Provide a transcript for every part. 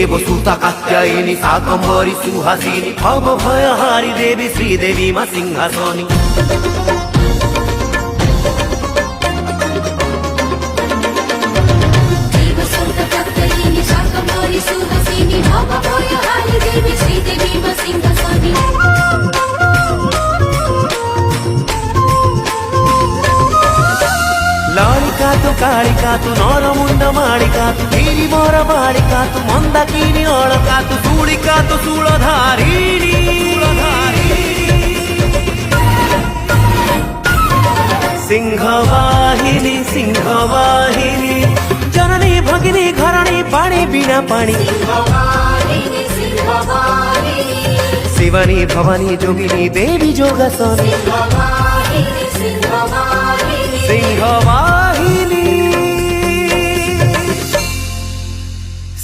देवसुता कात्यायिनी शाकम्भरी सुहासिनी भव भयहारी देवी श्रीदेवी मा सिंहासनी देवसुता कात्यायिनी शाकम्भरी सुहासिनी भव भयहारी देवी श्रीदेवी मा सिंहासनी लालिका तु कालिका तु नरमुण्ड मालिका तु गिरी मोर बालिका तु मन्दाकिनी अळका तु सूलिका तु शूलधारिणी सिंहवाहिनी सिंहवाहिनी जननी भगिनी घरणी पाणी बिना पाणी शिवानी भवानी जोगिनी देवी जोगासनी सिंहवाहिनी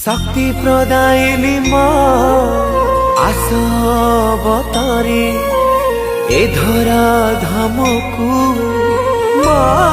शक्ति प्रदायिनी माँ आसवतारी ए धरा धामकु माँ